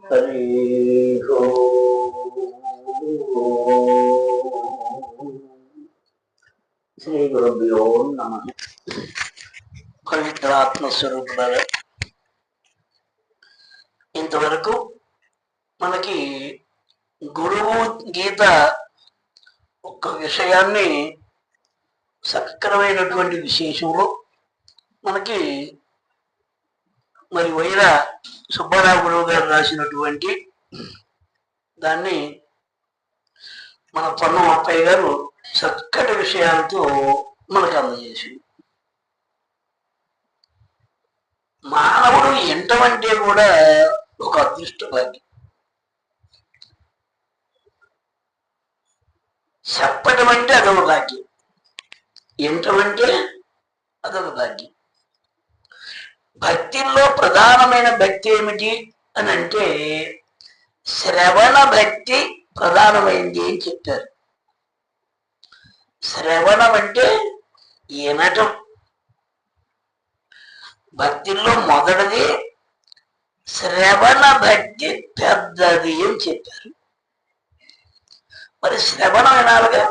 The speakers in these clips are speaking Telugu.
హరి శ్రీ గురుభ్యో నమః. పవిత్రాత్మ స్వరూపులారా, ఇంతవరకు మనకి గురువు గీత ఒక్క విషయాన్ని సక్రమైనటువంటి విశేషంలో మనకి మరి వైర సుబ్బారావు గురువు గారు రాసినటువంటి దాన్ని మన పొన్నం అప్పయ్య గారు చక్కటి విషయాలతో మనకు అందజేసింది. మానవుడు ఎంటమంటే కూడా ఒక అదృష్ట భాగ్యం, చెప్పటం అంటే అదొక భాగ్యం, ఎంటమంటే అదొక భాగ్యం. భక్తిలో ప్రధానమైన భక్తి ఏమిటి అని అంటే శ్రవణ భక్తి ప్రధానమైంది అని చెప్పారు. శ్రవణం అంటే వినటం. భక్తిలో మొదటిది శ్రవణ భక్తి పెద్దది అని చెప్పారు. మరి శ్రవణం వినాలిగా.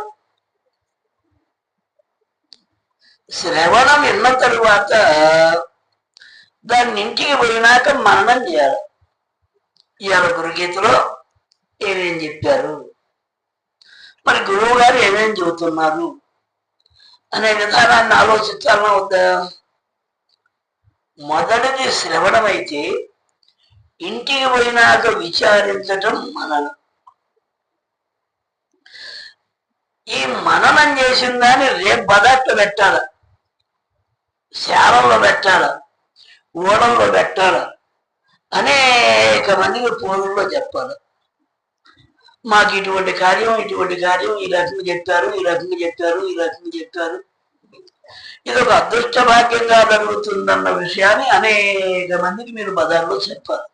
శ్రవణం విన్న తరువాత దాన్ని ఇంటికి పోయినాక మననం చేయాలి. ఇవాళ గురుగీతలో ఏమేం చెప్పారు, మరి గురువు గారు ఏమేం చెబుతున్నారు అనే విధానాన్ని ఆలోచించాలన్నా వద్దా? మొదటిది శ్రవణం అయితే ఇంటికి పోయినాక విచారించటం మననం. ఈ మననం చేసిన దాన్ని రేపు బదట్లో పెట్టాల, శాలలో పెట్టాల, ఓడంలో పెట్టాల, అనేక మందికి ఫోన్లో చెప్పాలి. మాకు ఇటువంటి కార్యం ఈ రకంగా చెప్పారు, ఈ రకంగా చెప్పారు. ఇది ఒక అదృష్ట భాగ్యంగా జరుగుతుందన్న విషయాన్ని అనేక మందికి మీరు బజార్లో చెప్పాలి.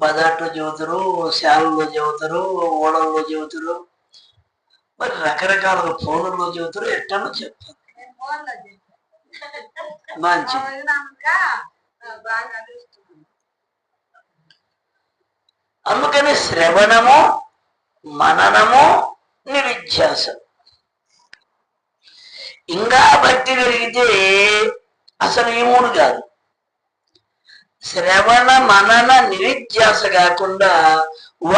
బజార్లో చెబుతారు, శాలలో చెబుతారు, ఓడల్లో చెబుతారు, మరి రకరకాల ఫోన్లలో చెబుతారు, ఎట్టనో చెప్తారు. మంచి అందుకని శ్రవణము, మననము, నిరిధ్యాసం. ఇంకా భక్తి పెరిగితే అసలు ఈ మూడు కాదు. శ్రవణ, మనన, నిరిధ్యాస కాకుండా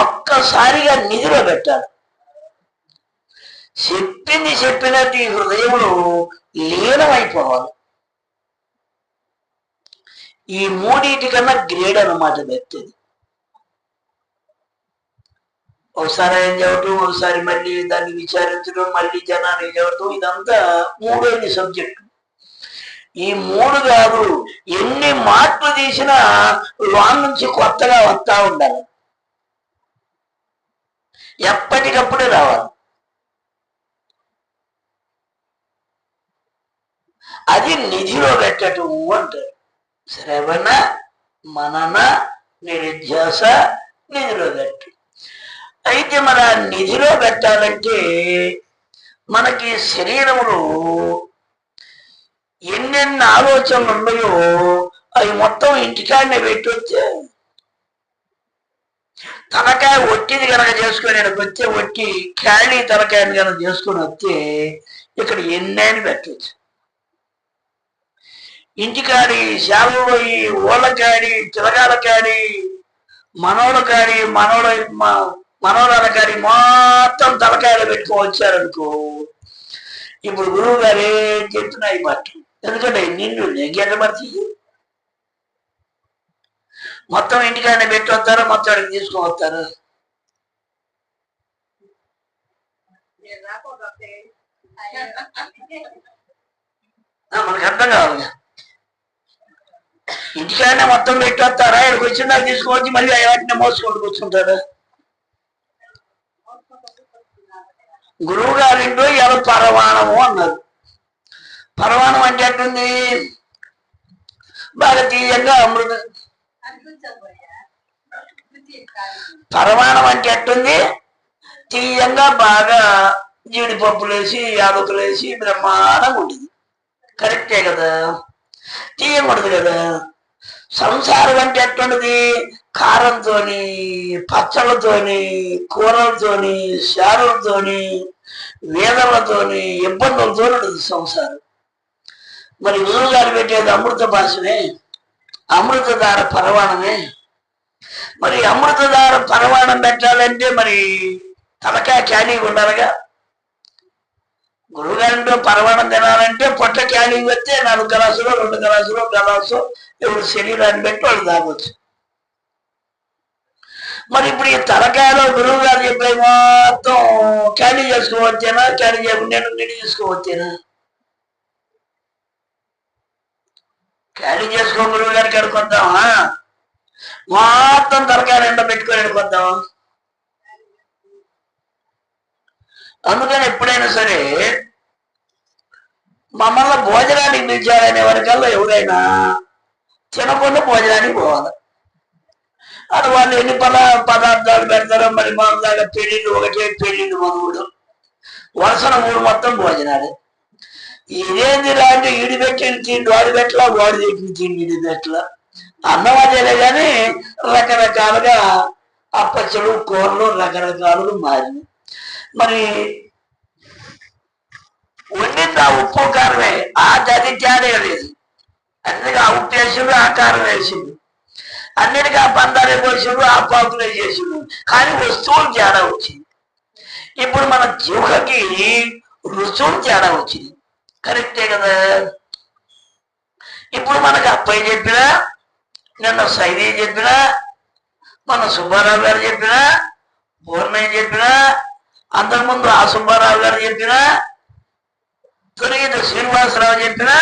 ఒక్కసారిగా నిధిలో పెట్టాలి. చెప్పింది చెప్పినట్టు ఈ హృదయంలో లీనమైపోవాలి. ఈ మూడింటి కన్నా గ్రేడ్ అన్నమాట భక్తి. ఒకసారి ఆయన చెప్పటం, ఒకసారి మళ్ళీ దాన్ని విచారించడం, మళ్ళీ జనాన్ని చెప్పటం, ఇదంతా మూడోది సబ్జెక్టు. ఈ మూడు కాదు, ఎన్ని మార్పులు తీసినా లోన్ నుంచి కొత్తగా వస్తా ఉండాలి, ఎప్పటికప్పుడే రావాలి. అది నిధిలో పెట్టటం అంటారు. శ్రవణ, మనన, నిరిధ్యాస, నిధిలో పెట్టు. అయితే మన నిధిలో పెట్టాలంటే మనకి శరీరంలో ఎన్నెన్ని ఆలోచనలు ఉన్నాయో అవి మొత్తం ఇంటికాడనే పెట్టి వస్తే, తలకాయ ఒట్టిది కనుక చేసుకొని వస్తే, ఒట్టి ఖాళీ తలకాయని కనుక చేసుకొని వస్తే ఇక్కడ ఎన్నైనా పెట్టవచ్చు. ఇంటికాడి, శాలలో ఈ ఓళ్ళకాడి, చిలకాల కాడి, మనోళ్ళ కాడి, మనోరాల కాడి మొత్తం తలకాయలు పెట్టుకొని వచ్చారనుకో, ఇప్పుడు గురువు గారు ఏం చెప్తున్నాయి మాట. ఎందుకంటే నిన్ను నెగ్గెట్టబడి మొత్తం ఇంటికాడనే పెట్టి వస్తారా, మొత్తం అడిగి తీసుకొని వస్తారా? మనకు అర్థం కావాలి. ఇంటికాడనే మొత్తం పెట్టి వస్తారా, ఇక్కడికి వచ్చిన దాకా తీసుకొచ్చి మళ్ళీ వాటిని మోసుకుంటూ కూర్చుంటారా? గురువు గారింటో ఎలా పరమాణము అన్నారు. పరమాణం అంటే ఎట్టుంది? బాగా తీయంగా అమృతం. పరమాణం అంటే ఎట్టుంది? తీయంగా బాగా జీడిపప్పులేసి, యాలకులేసి బ్రహ్మాండంగా ఉంటుంది. కరెక్టే కదా? తీయకూడదు కదా? సంసారం అంటే ఎట్లుండది? కారంతోని, పచ్చళ్ళతోని, కూరలతోని, శారులతోని, వేదనలతోని, ఇబ్బందులతో ఉండదు సంసారం. మరి గురువు గారు పెట్టేది అమృత భాషనే, అమృతధార పరవాణమే. మరి అమృతధార పరవాణం పెట్టాలంటే మరి తలకాయ ఖాళీగా ఉండాలిగా. గురువుగారింట్లో పరవాణం తినాలంటే పొట్ట ఖాళీగా వస్తే 4 గ్లాసులు 2 గ్లాసులు గలాసు ఎవరు శరీరాన్ని పెట్టి వాళ్ళు తాగొచ్చు. మరి ఇప్పుడు ఈ తలకాయలో గురువు గారు చెప్పే మొత్తం ఖాళీ చేసుకోవచ్చేనా? ఖాళీ చేయకుండా నిండి చేసుకోవచ్చేనా? ఖాళీ చేసుకో గురువు గారికి అడుకొద్దామా? మొత్తం తలకాయ నిండా పెట్టుకొని అడుకొద్దామా? అందుకని ఎప్పుడైనా సరే మమ్మల్ని భోజనానికి పిలిచారనే వరకల్లా ఎవరైనా తినకుండా భోజనానికి పోవాలి. అది వాళ్ళు ఎన్ని పదార్థాలు పెడతారో మరి దాకా పెళ్ళిళ్ళు ఒకటే పెళ్ళిళ్ళు మనుగుడు వరుసన 3 మొత్తం భోజనాలు. ఇదేంది లాంటి ఈడి పెట్టిన తిండి వాడు పెట్టలా, వాడు పెట్టిన తిండి ఈడి పెట్టలా. అన్నం అదేలే కానీ రకరకాలుగా అప్పచ్చలు కూరలు రకరకాలుగా మారింది. మరి వండింది ఆ ఉప్పు కారమే, ఆ గది తేడా లేదు. అన్నిటికీ ఆ ఉప్పు వేసిండు, ఆ కారం వేసిండు, అన్నిటికీ ఆ పందాలే పోసిండు, ఆ పాకులే చేసిండు, కానీ వస్తువులు తేడా వచ్చింది. ఇప్పుడు మన జీవకి రుచులు తేడా వచ్చింది. కరెక్టే కదా. ఇప్పుడు మనకు అప్పయ్య చెప్పినా, నిన్న సైదీ చెప్పినా, మన సుబ్బారావు గారు చెప్పినా, పూర్ణయ్య చెప్పినా, అంతకుముందు ఆ సుబ్బారావు గారు చెప్పినా, తొలగిన శ్రీనివాసరావు చెప్పినా,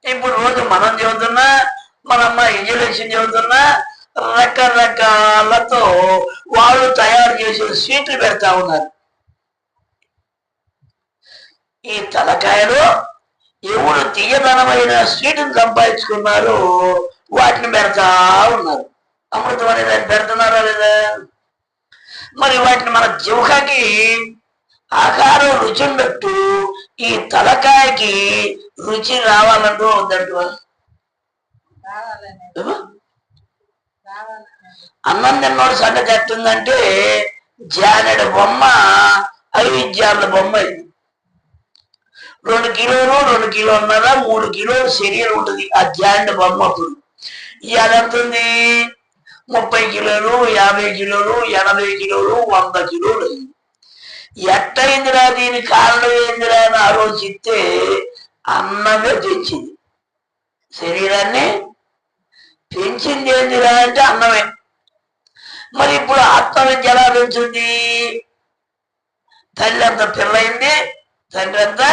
ఇప్పుడు రోజు మనం చెబుతున్నా, మన అమ్మ ఇంజనీరింగ్ చెబుతున్నా, రకరకాలతో వాళ్ళు తయారు చేసే స్వీట్లు పెడతా ఉన్నారు. ఈ తలకాయలో ఎవరు తీయదనమైన స్వీట్ని సంపాదించుకున్నారు వాటిని పెడతా ఉన్నారు. అమృతం అనేది అది పెడుతున్నారా లేదా? మరి వాటిని మన జిహ్వకి ఆకారం రుచి ఉన్నట్టు ఈ తలకాయకి రుచి రావాలంటూ వద్దంటు. అన్నం తిన్నోడు సంగతి ఎట్టుందంటే జానెడు బొమ్మ 5 విద్యార్థుల బొమ్మ ఇది. 2 కిలోలు 2 కిలోన్నర 3 కిలోలు శరీరం ఉంటుంది ఆ జానెడు బొమ్మ. అప్పుడు ఇవాళ ఎంత ఉంది? 30 కిలోలు 50 కిలోలు 80 కిలోలు 100 కిలోలు అయింది. ఎట్టయిందిరా, దీని కారణం ఏందిరా అని ఆలోచిస్తే అన్నమే పెంచింది. శరీరాన్ని పెంచింది ఏందిరా అంటే అన్నమే. మరి ఇప్పుడు ఆత్మవిద్య ఎలా పెంచుంది? తల్లి అంత పిల్లయింది, తండ్రి అంతా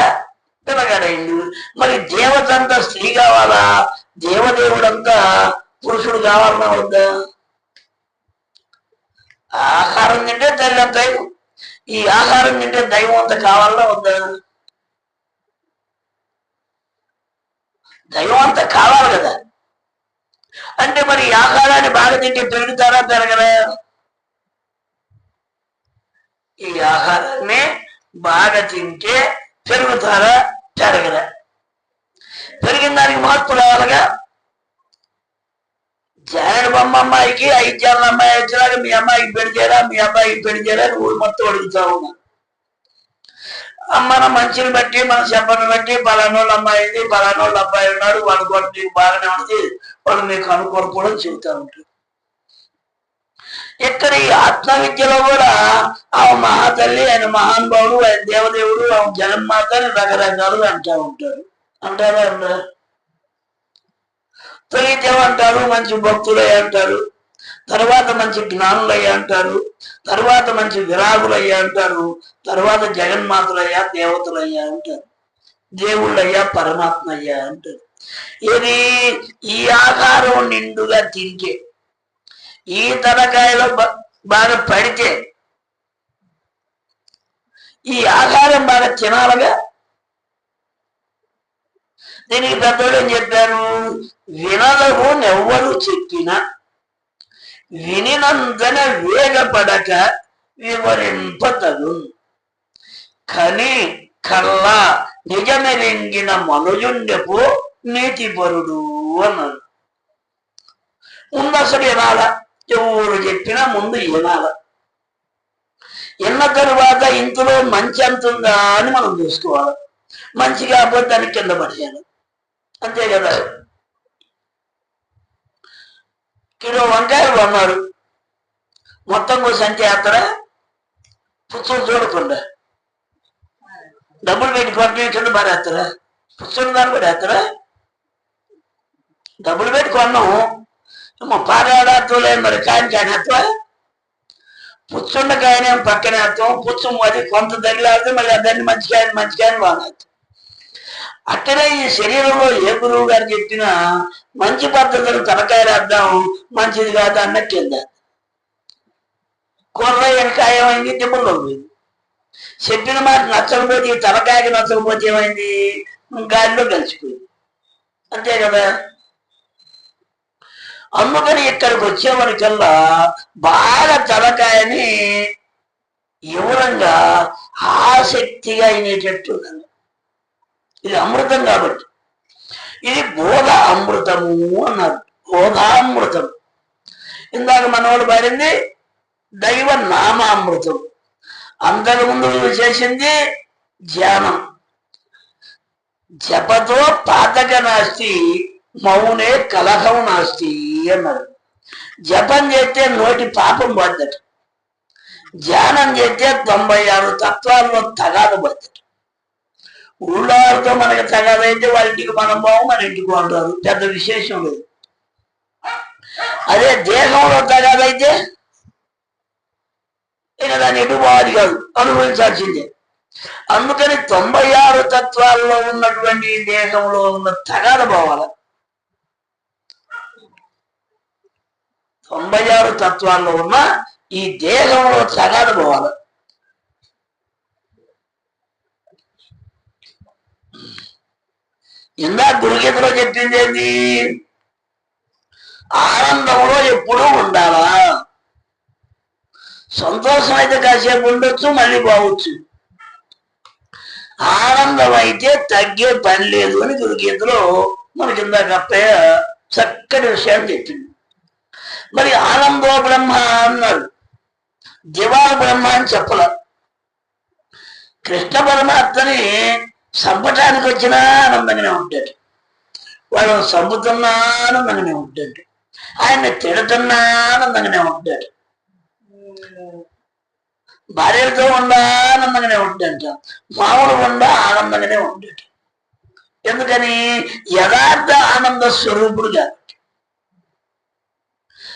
పిల్లగాడైంది. మరి దేవత అంతా స్త్రీ కావాలా, దేవదేవుడంతా పురుషుడు కావాలన్నా వద్దా? ఆహారం తింటే తల్లి అంత, ఈ ఆహారం తింటే దైవం అంత కావాలన్నా వద్దా? దైవం అంతా కావాలి కదా. అంటే మరి ఈ ఆహారాన్ని బాగా తింటే పెరుగుతారా పెరగరా? ఈ ఆహారాన్ని బాగా తింటే పెరుగుతారా పెరగరా? పెరిగిన దానికి మార్పు రావాలిగా. జానెడు బొమ్మ అమ్మాయికి 5 జానుల అమ్మాయి వచ్చేలాగా మీ అమ్మాయికి పెడితేరా, మీ అబ్బాయికి పెడితేరా అని ఊరు మొత్తం అడుగుతా ఉన్నా. మన మంచిని బట్టి మన చెప్పని బట్టి పలానోళ్ళ అమ్మాయి పలానోళ్ళ అబ్బాయి ఉన్నాడు, వాడు కూడా మీకు బాగానే ఉంది, వాళ్ళు మీకు అనుకోకపోవడం చెబుతా ఉంటారు. ఇక్కడ ఈ ఆత్మ విద్యలో కూడా ఆ మహాతల్లి, ఆయన మహానుభావుడు, ఆయన దేవదేవుడు, ఆ జగన్మాత అని రకరకాలుగా అంటూ ఉంటారు. అంటారా అంటారు? తొలిదేవంటారు, మంచి భక్తులయ్య అంటారు, తర్వాత మంచి జ్ఞానులయ్య అంటారు, తర్వాత మంచి విరాగులయ్యా అంటారు, తర్వాత జగన్మాతలయ్యా దేవతలయ్యా అంటారు, దేవుళ్ళయ్యా పరమాత్మ అయ్యా అంటారు. ఇది ఈ ఆకారం నిండుగా తింటే, ఈ తలకాయలో బాగా పడితే, ఈ ఆహారం బాగా తినాలగా. దీనికి పెద్దోడు ఏం చెప్పారు? వినదవు నెవ్వరు చెప్పినా వినినంతన వేగపడక వివరింపతగు కని కళ్ళ నిజమెరింగిన మనుజుండెపు నీతిపరుడు అన్నారు. ముందు అసలు వినాల, ఎవరు చెప్పినా ముందు వినాల. విన్న తరువాత ఇందులో మంచి ఎంత ఉందా అని మనం చూసుకోవాలి. మంచి కాకపోతే దానికి కింద పడేయాలి, అంతే కదా. కిలో వంకాయలు కొన్నారు, మొత్తం సంచి వేస్తారా? పుచ్చులు చూడకుండా డబ్బులు పెట్టి కొట్టిన కింద పడేస్తారా? పుచ్చులు దాన్ని పడేస్తారా? డబ్బులు పెట్టి కొన్నాము, పారాడేస్తాం లేదు మరి, కాయని కానేస్తా. పుచ్చుండ కాయనేమో పక్కనే వేస్తాం, పుచ్చు అది కొంత తగిలాడితే మళ్ళీ దాన్ని మంచికాయని బాగేస్తాం. అక్కడే ఈ శరీరంలో ఏ గురువు గారు చెప్పినా మంచి పద్ధతులు తలకాయలు వేద్దాం, మంచిది కాదు అన్న కింద కూర వెనకాయ ఏమైంది, దిబ్బల్లో పోయింది. చెప్పిన మాట నచ్చకపోతే, ఈ తలకాయకి నచ్చకపోతే ఏమైంది, గాలిలో కలిసిపోయింది, అంతే కదా. అందుకని ఇక్కడికి వచ్చేవరకల్లా బాగా తలకాయని వివరంగా ఆసక్తిగా అయినేటట్టు. ఇది అమృతం కాబట్టి, ఇది బోధ అమృతము అన్నారు, బోధామృతం. ఇందాక మనవాడు పాడింది దైవ నామామృతం. అంతకుముందు చేసింది ధ్యానం. జపతో పాతక నాస్తి మౌనే కలహం నాస్తి అన్నారు. జపం చేస్తే నోటి పాపం పడ్డట, ధ్యానం చేస్తే 96 తత్వాల్లో తగాదు పడ్డట. ఊళ్ళోతో మనకి తగాదైతే వాళ్ళ ఇంటికి మనం బావు, మన ఇంటికి ఉంటారు, పెద్ద విశేషం లేదు. అదే దేహంలో తగాదైతే ఇక దాన్ని ఎటు బాధ కాదు, అనుభవించాల్సిందే. అందుకని 96 తత్వాల్లో ఉన్నటువంటి దేహంలో ఉన్న తగాద పోవాలి. 96 తత్వాల్లో ఉన్న ఈ దేహంలో తగాద పోవాలి. ఇందా గురుగీతలో చెప్పింది ఏంది, ఆనందంలో ఎప్పుడూ ఉండాలా. సంతోషం అయితే కాసేపు ఉండొచ్చు, మళ్ళీ పోవచ్చు. ఆనందం అయితే తగ్గే పని లేదు అని గురుగీతలో మనకి ఇందాక అప్పయ్య చక్కటి విషయాన్ని చెప్పింది. మరి ఆనందో బ్రహ్మ అన్నాడు, దివా బ్రహ్మ అని చెప్పల. కృష్ణ పరమాత్మని చంపటానికి వచ్చినా ఆనందంగానే ఉంటాడు, వాడు చంపుతున్నా ఆనందంగానే ఉంటాడు, ఆయన్ని తిడుతున్నా ఆనందంగానే ఉంటాడు, భార్యలతో ఉండా ఆనందంగానే ఉంటాడంట, మామూలు ఉండా ఆనందంగానే ఉంటాడు. ఎందుకని యథార్థ ఆనంద స్వరూపుడు కాబట్టి.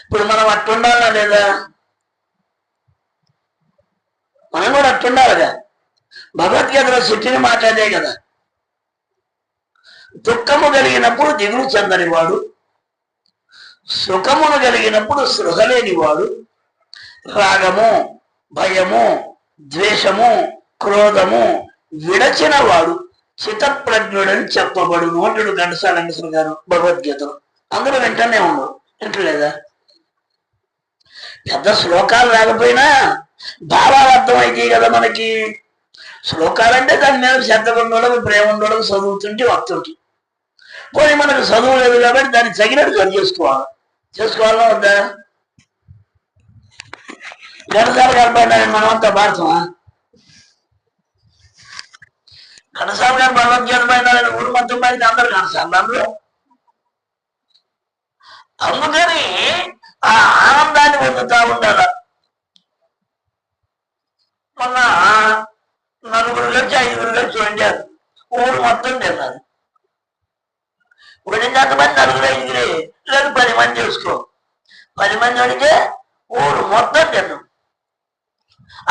ఇప్పుడు మనం అట్టుండాలా లేదా? మనం కూడా అట్టుండాలిగా. భగవద్గీతలో చెప్పిన మాట అదే కదా, దుఃఖము కలిగినప్పుడు దిగులు చెందనివాడు, సుఖమును కలిగినప్పుడు సృహలేనివాడు, రాగము భయము ద్వేషము క్రోధము విడచిన వాడు చిత్తప్రజ్ఞుడని చెప్పబడును అంటాడు ఘంటసాల వెంకటేశ్వర గారు భగవద్గీతలో. అందరూ వెంటనే ఉండవు, వింటలేదా? పెద్ద శ్లోకాలు రాకపోయినా భావాలు అర్థమైతే కదా మనకి. శ్లోకాలంటే దాని మీద శ్రద్ధ ఉండడం, ప్రేమ ఉండడం, చదువుతుంటే వస్తుంటే. పోనీ మనకు చదువు లేదు కాబట్టి దాన్ని తగినట్టు సరి చేసుకోవాలా వద్దా? ఘనసాల గారు పడిన మనమంతా భారతమా? ఘనసాల గారు భగవద్గీత పడిన ఊరు మొత్తం పడితే అందరు ఘనసాల అందులో. అందుకని ఆ ఆనందాన్ని పొందుతా ఉండాల. మొన్న 4 కలిసి 5 కలిసి వండారు, ఊరు మొత్తం తిన్నారు. వండినంత మంది 4 5 లేదు 10 మంది చేసుకో, 10 మంది వండితే ఊరు మొత్తం తిన్నాం.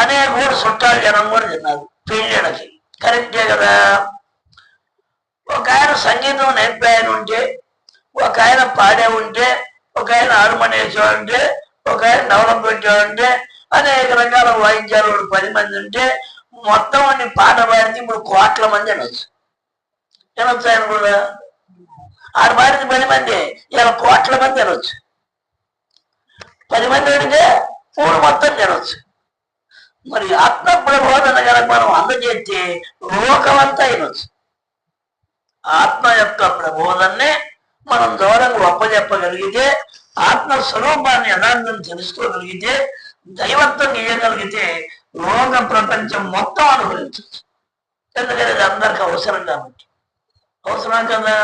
అనేక ఊరు చుట్టాలు జనం కూడా తిన్నారు పెళ్ళిళ్ళకి. కరెక్టే కదా. ఒక ఆయన సంగీతం నేర్పే ఆయన ఉంటే, ఒక ఆయన పాడే ఉంటే, ఒక ఆయన హార్మోని వేసేవాడంటే, ఒక ఆయన నవలం పెట్టేవాడంటే, అనేక రకాల వాయిద్యాలు 10 మంది ఉంటే మొత్తం అన్ని పాట పాడితే ఇప్పుడు కోట్ల మంది అనొచ్చు. వినొచ్చు ఆయన కూడా. ఆడు పాడితే 10 మంది, ఇలా కోట్ల మంది అనొచ్చు. 10 మంది అడిగితే ఊరు మొత్తం తినొచ్చు. మరి ఆత్మ ప్రబోధన కనుక మనం అందజేస్తే లోకమంతా అయినొచ్చు. ఆత్మ యొక్క ప్రబోధన్నే మనం దూరంగా ఒప్పజెప్పగలిగితే ఆత్మస్వరూపాన్ని యథార్థం తెలుసుకోగలిగితే, దైవత్వం ఇయ్యగలిగితే లోక ప్రపంచం మొత్తం అనుభవించవచ్చు. ఎందుకంటే అది అందరికి అవసరం కాబట్టి. అవసరం కదా.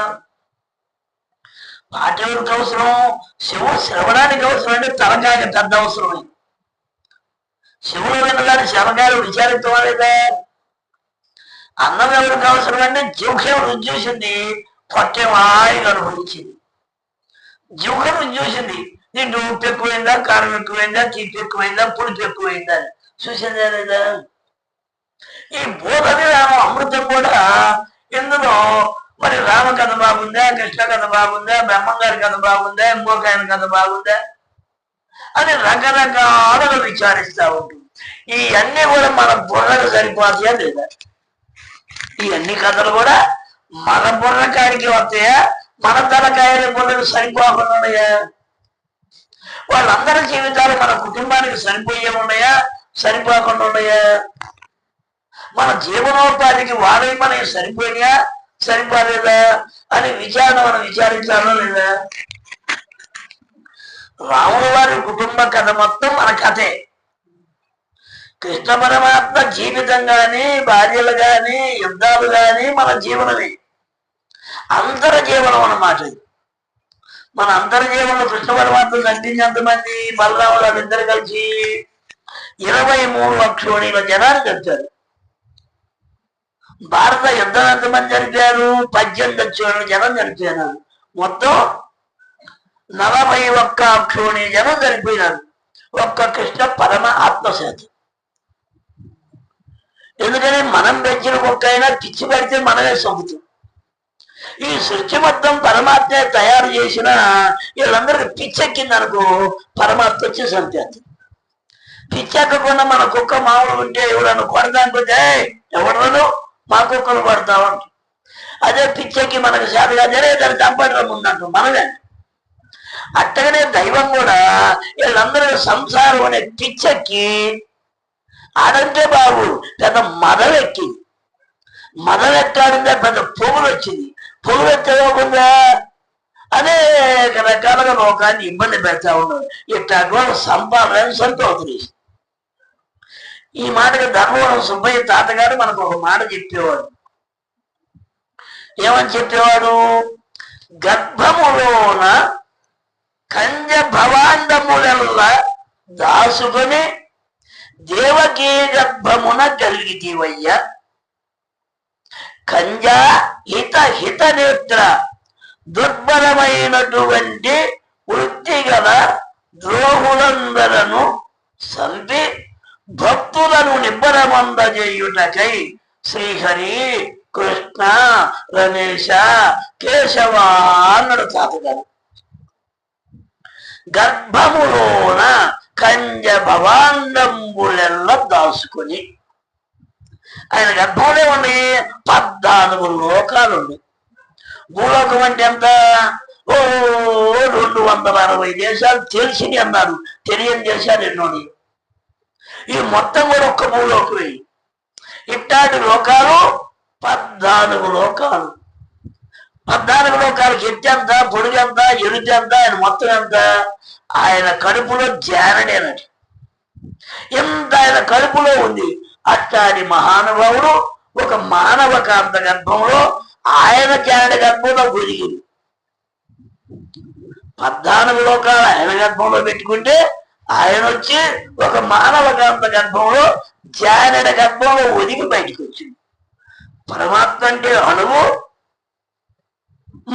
పాట ఎవరికి అవసరం? శివుడు శ్రవణానికి అవసరం అంటే తలకాయకి పెద్ద అవసరమే. శివుడు వినగానే శవగారు విచారిస్తవాలేదా? అన్నం ఎవరికి అవసరం అంటే జీవకేం రుచి చూసింది, పొట్టేం హాయిగా అనుభవించింది. జీవకం రుచి చూసింది, దీంట్లో ఉప్పు ఎక్కువైందా, కారం ఎక్కువైందా, తీపి ఎక్కువైందా, పులుపు ఎక్కువైందా చూసిందా లేదా? ఈ బోధని రామ అమృతం కూడా ఇందులో మరి రామ కథ బాగుందా, కృష్ణ కథ బాగుందా, బ్రహ్మంగారి కథ బాగుందా, ఇంకొకాయన కథ బాగుందా అని రకరకాలుగా విచారిస్తూ ఉంటుంది. ఇవన్నీ కూడా మన బుర్రకు సరిపోతాయా లేదా? ఈ అన్ని కథలు కూడా మన బుర్రకాడికి వస్తాయా, మన తలకాయల బుర్రకు సరిపోకుండా ఉన్నాయా? వాళ్ళందరి జీవితాలు మన కుటుంబానికి సరిపోయే ఉన్నాయా, సరిపోకుండా ఉన్నాయా? మన జీవనోపాధికి వాళ్ళవి మనకి సరిపోయినా, సరిపోలేదా అని మనం విచారించాలో లేదా? రాముల వారి కుటుంబ కథ మొత్తం మన కథే. కృష్ణ పరమాత్మ జీవితం గాని, భార్యలు గాని, యుద్ధాలు గాని మన జీవనమే. అంతర్జీవనం అన్నమాట. మన అంతర్జీవనంలో కృష్ణ పరమాత్మ కనిపించేంతమంది బలరాములు ఇద్దరు కలిసి 23 అక్షోణీల జనాలు చంపారు. భారత యుద్ధం ఎంతమంది చనిపోయారు? 18 అక్షోణీల జనం చనిపోయినారు. మొత్తం 41 అక్షోణి జనం చనిపోయినారు. ఒక్క కృష్ణ పరమ ఆత్మశాత. ఎందుకని మనం పెంచిన కుక్కైనా పిచ్చి పెడితే మనమే సొంపుతాం. ఈ సృష్టి మొత్తం పరమాత్మే తయారు చేసిన వీళ్ళందరికీ పిచ్చెక్కిందనుకో పరమాత్మ వచ్చి చంపేది. పిచ్చెక్కకుండా మన కుక్క మామూలు ఉంటే ఎవడన్నా కొడదానిపోతే ఎవడను మా కుక్కలు కొడతామంట. అదే పిచ్చెక్కి మనకు శాతగా జరిగేదాన్ని చంపడం ఉందంట మనమే. అట్టగానే దైవం కూడా వీళ్ళందరూ సంసారం అనే పిచ్చెక్కి ఆడంటే బాబు పెద్ద మదలెక్కింది. మదలెక్కాడిందే పెద్ద పొగులు వచ్చింది. పొగులు ఎత్తకుండా అనేక రకాలుగా లోకాన్ని ఇబ్బంది పెడతా ఉన్నారు. ఇట్లా సంపాదన సంతోషం. ఈ మాటకి ధర్మవరం సుబ్బయ్య తాతగారు మనకు ఒక మాట చెప్పేవాడు. ఏమని చెప్పేవాడు? గర్భములోన కంజ భవాండములల్లా దాసుకొని దేవకీ గర్భమున కలిగితీవయ్య కంజా హిత నేత్ర దుర్బలమైనటువంటి వృత్తి గల ద్రోహులందరను సంపి భక్తులను నిబ్బరమందజేయుటకై శ్రీహరి కృష్ణ రమేశ కేశవ అన్నాడు తాతగారు. గర్భములోన కంజ భవాండంబులెల్ల దాసుకొని ఆయన గర్భంలో ఉండి 14 లోకాలు ఉన్నాయి. భూలోకం అంటే ఎంత? 260 దేశాలు తెలిసినవి అన్నారు, తెలియని దేశాలు ఎన్నోని. ఈ మొత్తం కూడా ఒక్క భూలోకమే. ఇట్లాంటి లోకాలు 14 లోకాలు. 14 లోకాలకి ఎత్తి ఎంత, పొడుగు ఎంత, ఎరుతి ఎంత, ఆయన మొత్తం ఎంత? ఆయన కడుపులో జానడేనట. ఎంత ఆయన కడుపులో ఉంది. అట్లాంటి మహానుభావుడు ఒక మానవ కాంత గర్భంలో ఆయన జానడ గర్భంలో ఒదిగింది. 14 లోకాలు ఆయన గర్భంలో పెట్టుకుంటే ఆయన వచ్చి ఒక మానవ కాంత గర్భంలో జానడ గర్భంలో ఒదిగి బయటకు వచ్చింది. పరమాత్మ అంటే అణువు,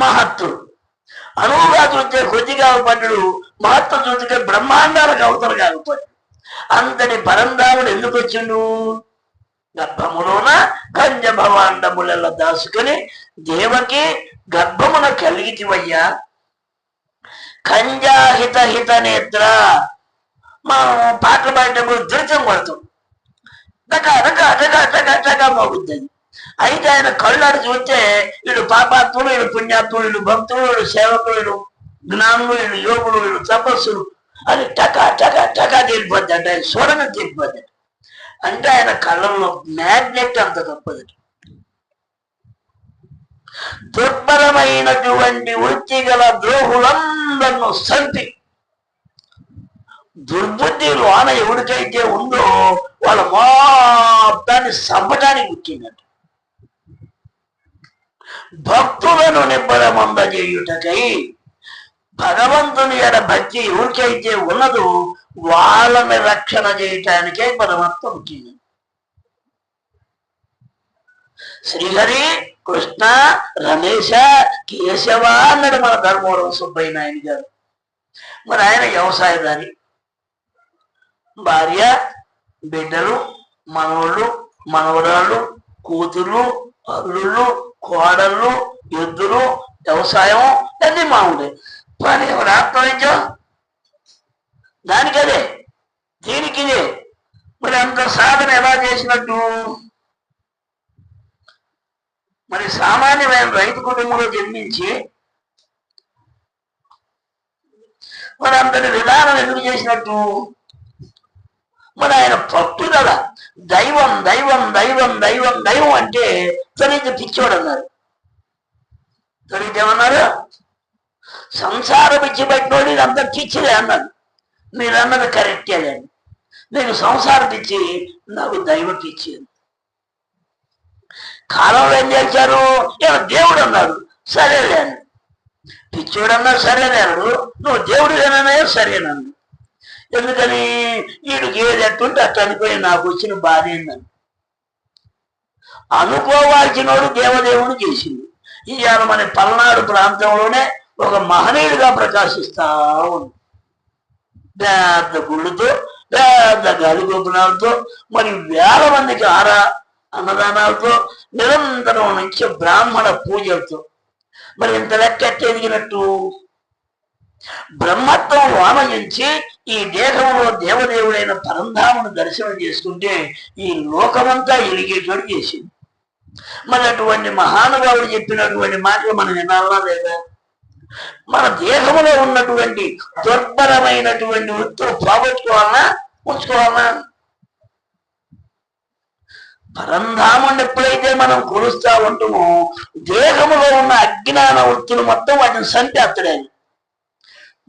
మహత్తుడు. అణువుగా చూస్తే కొద్దిగా పడ్డాడు, మహత్వ చూస్తే బ్రహ్మాండాలకు అవతలు కాకపోయాడు. అంతటి పరంధాముడు ఎందుకు వచ్చిండు? గర్భములోన కంజ భవాండములలో దాసుకొని దేవకి గర్భమున కలిగితివయ్యా కంజాహిత నేత్ర. మనం పాటలు పాడేటప్పుడు ధృతం కొడతాం, టకా మోగుద్ది. అయితే ఆయన కళ్ళాడు చూస్తే వీడు పాపాత్ముడు, వీడు పుణ్యాత్ముడు, వీడు భక్తుడు, వీడు సేవకుడు, వీడు జ్ఞానులు, వీడు యోగులు, వీడు తపస్సులు అని టకా తేలిపోద్ది. అంటే ఆయన చూడని తేలిపోద్ది. అంటే ఆయన కళ్ళల్లో మ్యాగ్నెట్ అంత గొప్పది. దుర్బలమైనటువంటి వృత్తి గల ద్రోహులందరూ సంపి దుర్బుద్ధి లోన ఎవరికైతే ఉందో వాళ్ళ మొత్తాన్ని చంపడానికి పుట్టిందంట. భక్తులను నిబ్బరమందజేయుటకై భగవంతుని ఎడ భక్తి ఎవరికైతే ఉన్నదో వాళ్ళని రక్షణ చేయటానికే పరమాత్మ పుట్టింది. శ్రీహరి, కృష్ణ, రమేశ, కేశవ అన్నాడు మన ధర్మవరం సుబ్బయ్య నాయుడు గారు. మరి ఆయన వ్యవసాయదారి, భార్య, బిడ్డలు, మనవళ్ళు, మనవరాళ్ళు, కూతుళ్ళు, అల్లుళ్ళు, కోడళ్ళు, ఎద్దులు, వ్యవసాయం అన్ని మామూలే. పని రాత్రించో దానికదే, దీనికిదే. మరి అంత సాధన ఎలా చేసినట్టు? మరి సామాన్యమైన రైతు కుటుంబంలో జన్మించి మరి అంతటి విధానం ఎందుకు చేసినట్టు? మరి ఆయన పట్టుదల. దైవం దైవం దైవం దైవం దైవం అంటే తొలిత పిచ్చోడు అన్నారు. తొలిత ఏమన్నారు? సంసార పిచ్చి పట్టినోడు ఇదంతా పిచ్చిదే అన్నారు. మీరు అన్నది కరెక్టే అని. నేను సంసార పిచ్చి, నాకు దైవ పిచ్చి. కాలంలో ఏం చేశారు? దేవుడు అన్నాడు, సరేలే అని. పిచ్చోడు అన్నాడు, సరేలే అన్నాడు. నువ్వు దేవుడివేనా? సరేనన్ను. ఎందుకని? వీడికి ఏది ఎట్టుంటే అట్లా అనుకోని నాకు వచ్చిన బాధ ఏందని అనుకోవాల్సినోడు దేవదేవుడు చేసింది. ఇవాళ మన పల్నాడు ప్రాంతంలోనే ఒక మహనీయుడిగా ప్రకాశిస్తా ఉంది. పెద్ద గుళ్ళతో, పెద్ద గదిగోపునాలతో, మరి వేల మందికి అన్నదానాలతో, నిరంతరం నుంచి బ్రాహ్మణ పూజలతో, మరి ఇంత లెక్క ఎదిగినట్టు బ్రహ్మత్వం వామయించి ఈ దేహంలో దేవదేవుడైన పరంధామును దర్శనం చేసుకుంటే ఈ లోకమంతా ఎలిగేటోడు చేసింది. మరి అటువంటి మహానుభావుడు చెప్పినటువంటి మాటలు మనం వినాలా లేదా? మన దేహంలో ఉన్నటువంటి దుర్భరమైనటువంటి వృత్తులు పోగొట్టుకోవాలన్నా ఉంచుకోవాలన్నా? పరంధాముని ఎప్పుడైతే మనం కొలుస్తా ఉంటామో దేహంలో ఉన్న అజ్ఞాన వృత్తులు మొత్తం వాటిని సంపేస్తాడని.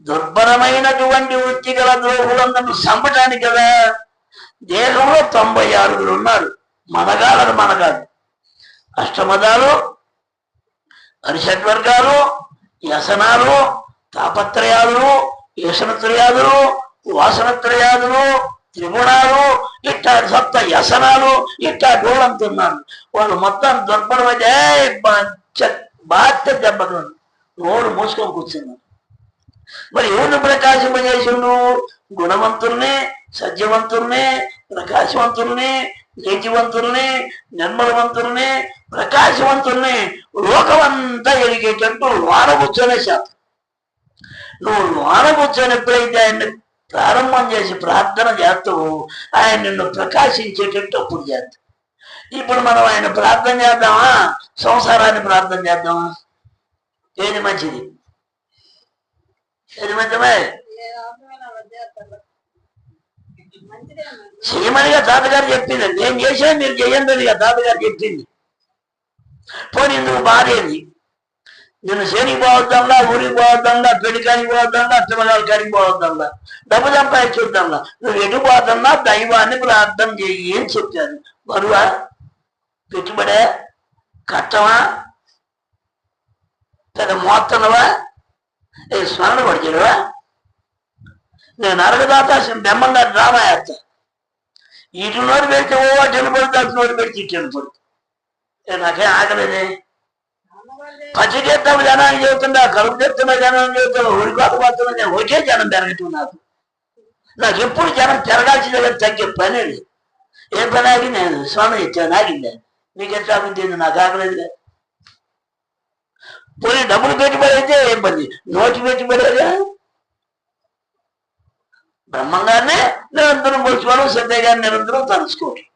దుర్భరమైనటువంటి వృత్తి గల ద్రోహులందరూ చంపటానికి కదా దేహంలో 96 ఉన్నారు. మనగాడు మనగాడు అష్టమదాలు, అరిషడ్వర్గాలు, వ్యసనాలు, తాపత్రయాలు, వ్యసనత్రయాదులు, వాసనత్రయాదులు, త్రిగుణాలు, ఇట్టా సప్త వ్యసనాలు, ఇట్టా డోళ్ళంతున్నారు. వాళ్ళు మొత్తం దుర్భరమైతే బాధ్యత దెబ్బకు నోరు మూసుకొని కూర్చున్నారు. మరి ఎవరిని ప్రకాశింపజేసిండు? గుణవంతుల్ని, సత్యవంతుల్ని, ప్రకాశవంతుల్ని, నీతివంతుల్ని, నిర్మలవంతుల్ని, ప్రకాశవంతుల్ని, లోకమంతా ఎరిగేటట్టు లోన కూర్చొనే శాతం. నువ్వు లోన కూర్చొని ఎప్పుడైతే ఆయన్ని ప్రారంభం చేసి ప్రార్థన చేస్తావు, ఆయన నిన్ను ప్రకాశించేటట్టు అప్పుడు చేస్తావు. ఇప్పుడు మనం ఆయన ప్రార్థన చేద్దామా, సంసారాన్ని ప్రార్థన చేద్దామా? ఏది మంచిది? ఏది మంచిమే? చేయమనిగా తాతగారు చెప్పింది. నేను చేసాను, మీరు చెయ్యండిగా తాతగారు చెప్పింది. పోనీ నువ్వు బాధేది, నేను శనికి పోవద్దాంలా, ఊరికి పోవద్దాంలా, పెళ్లికానికి పోవద్దాంలా, అత్తమగారి కానికి పోవద్దాంలా, డబ్బు సంపాదించుద్దాంలా, నువ్వు ఎటు పోతున్నా దైవాన్ని ప్రార్థన చెయ్యి అని చెప్పాను. బరువా? పెట్టుబడే? కట్టమా? పెద్ద మోత్తనవా? స్మరణ పడిచాడువా? నేను అరగదాతాసిన బెమ్మంగా డ్రామా వేస్తా. ఇటు నోరు పెడితే ఓ అటు పడితే అటు నోరు పెడితే ఇటు పడుతుంది. నాకేం ఆగలేదే. పచ్చి చేస్తాము జనాన్ని చెబుతుందా, కలుపు చేస్తున్నా జనాన్ని చెబుతున్నా, ఉడికోత పోతున్నా, నేను ఒకే జనం పెరగటం. నాకు ఎప్పుడు జనం పెరగాల్సిన దగ్గర తగ్గే పని లేదు. ఏ పని ఆగి నేను స్వామి ఇచ్చాను, ఆగిందే. మీకు ఎట్లా ఆగుతుంది? నాకు ఆగలేదుగా. పోయి డబ్బులు పెట్టుబడి అయితే ఏం పని? నోటి పెట్టుబడిగా బ్రహ్మంగానే నిరంతరం పోల్చుకోవడం, సత్య గారిని నిరంతరం తలుచుకోవడం,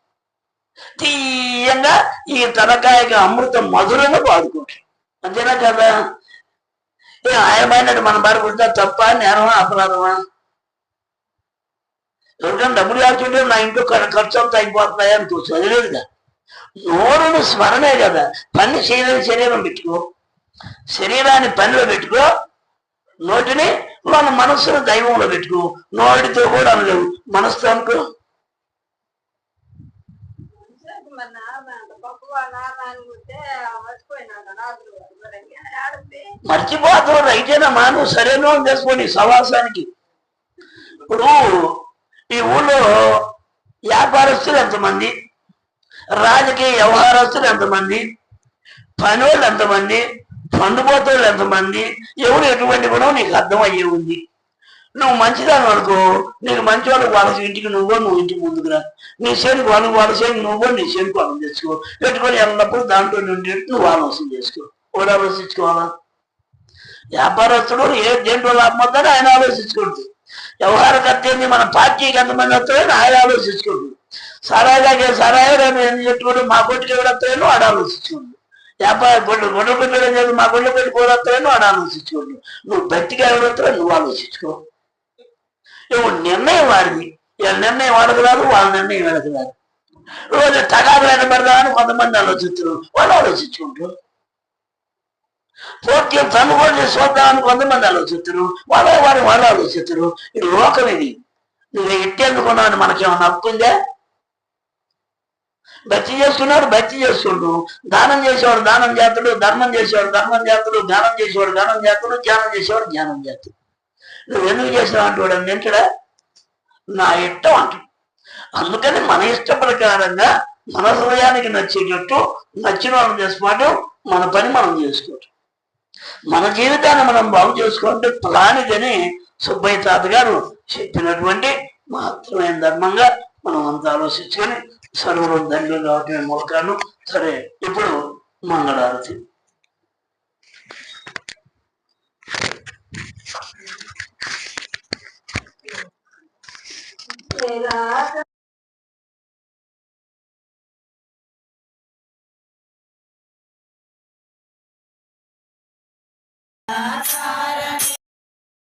తీయంగా ఈ తలకాయగా అమృతం మధురంగా పాడుకోవటం. అంతేనా కదా? ఆయమైనట్టు మన బారి కుడితే తప్ప, నేరమా, అపరాధమా? ఎవరికైనా డబ్బులు కాల్చుంటే నా ఇంట్లో ఖర్చు అంతా అయిపోతున్నాయి అనుకోవచ్చు. అది లేదుగా. నోరును స్మరణే కదా. పని చేయలేని శరీరం పెట్టుకో, శరీరాన్ని పనిలో పెట్టుకో, నోటిని వాళ్ళ మనస్సును దైవంలో పెట్టుకో. నోటితో కూడా అనలేవు, మనస్సు అనుకో. మర్చిపోతావు రైతేనమ్మా, నువ్వు సరైన వాళ్ళు చేసుకోండి సవాసానికి. ఇప్పుడు ఈ ఊళ్ళో వ్యాపారస్తులు ఎంతమంది, రాజకీయ వ్యవహారస్తులు ఎంతమంది, పనివాళ్ళు ఎంతమంది, పండుపోతోళ్ళు ఎంతమంది, ఎవరు ఎటువంటి కూడా నీకు అర్థమయ్యే ఉంది. నువ్వు మంచిదాన్ని అనుకో, నీకు మంచి వాళ్ళకి వాళ్ళ ఇంటికి నువ్వు ఇంటికి ముందుకు రా. నీ చేనుకు వాళ్ళ చేనుకు నువ్వు నీ చేనుకు వాళ్ళని తెచ్చుకో. పెట్టుకొని ఎల్లప్పుడు దాంట్లో నుండి నువ్వు ఆలోచన చేసుకో. వాడు ఆలోచించుకోవాలా? వ్యాపారస్తుడు దేంట్లో లాభం వద్దని ఆయన ఆలోచించుకోండి. వ్యవహారకర్త ఏంది, మన పార్టీకి ఎంతమంది వస్తాయని ఆయన ఆలోచించుకోండి. సరాయిగా సరాయి చెట్టుకోండి, మా కొట్టుకు ఎవరు వస్తాయని వాడు ఆలోచించుకోండి. వ్యాపార గొడ్డ పెట్టడం లేదు, మా గొడ్డ పెట్టి పోరొస్తాయని వాడు ఆలోచించుకోండి. నువ్వు బతిగా ఎవరు వస్తారో నువ్వు ఆలోచించుకో. ఇప్పుడు నిర్ణయం వాడిది, వీళ్ళ నిర్ణయం వాడకు రాదు, వాళ్ళ నిర్ణయం వీళ్ళకి రాదు. రోజు తగాదులు ఎనబడదామని కొంతమంది ఆలోచిస్తారు, వాళ్ళు ఆలోచించుకుంటారు. పూర్తిగా తనుగోలు చూద్దామని కొంతమంది ఆలోచిస్తారు, వాళ్ళు ఆలోచిస్తారు. ఇది లోకం, ఇది. నువ్వు ఎట్టేందుకున్నావు మనకేమన్నా హక్కుందా? భక్తి చేసుకున్నాడు, భక్తి చేసుకుంటూ, దానం చేసేవాడు దానం చేస్తాడు, ధర్మం చేసేవాడు ధర్మం చేస్తాడు, ధ్యానం చేసేవాడు ధ్యానం చేస్తాడు, ధ్యానం చేసేవాడు ధ్యానం చేస్తాడు. నువ్వు ఎందుకు చేసినావు అంటూ వాడు నింటడా? నా ఇష్టం అంటాడు. అందుకని మన ఇష్ట ప్రకారంగా మన హృదయానికి నచ్చేటట్టు నచ్చిన వాళ్ళని చేసుకోవటం, మన పని మనం చేసుకోవటం, మన జీవితాన్ని మనం బాగు చేసుకోవాలంటే ప్లానిదని సుబ్బయ్య తాత గారు చెప్పినటువంటి మాత్రమైన ధర్మంగా మనం అంతా ఆలోచించుకొని సర్వులు దండ్రులు రావటమే మూలకాను. సరే, ఇప్పుడు మంగళారతి.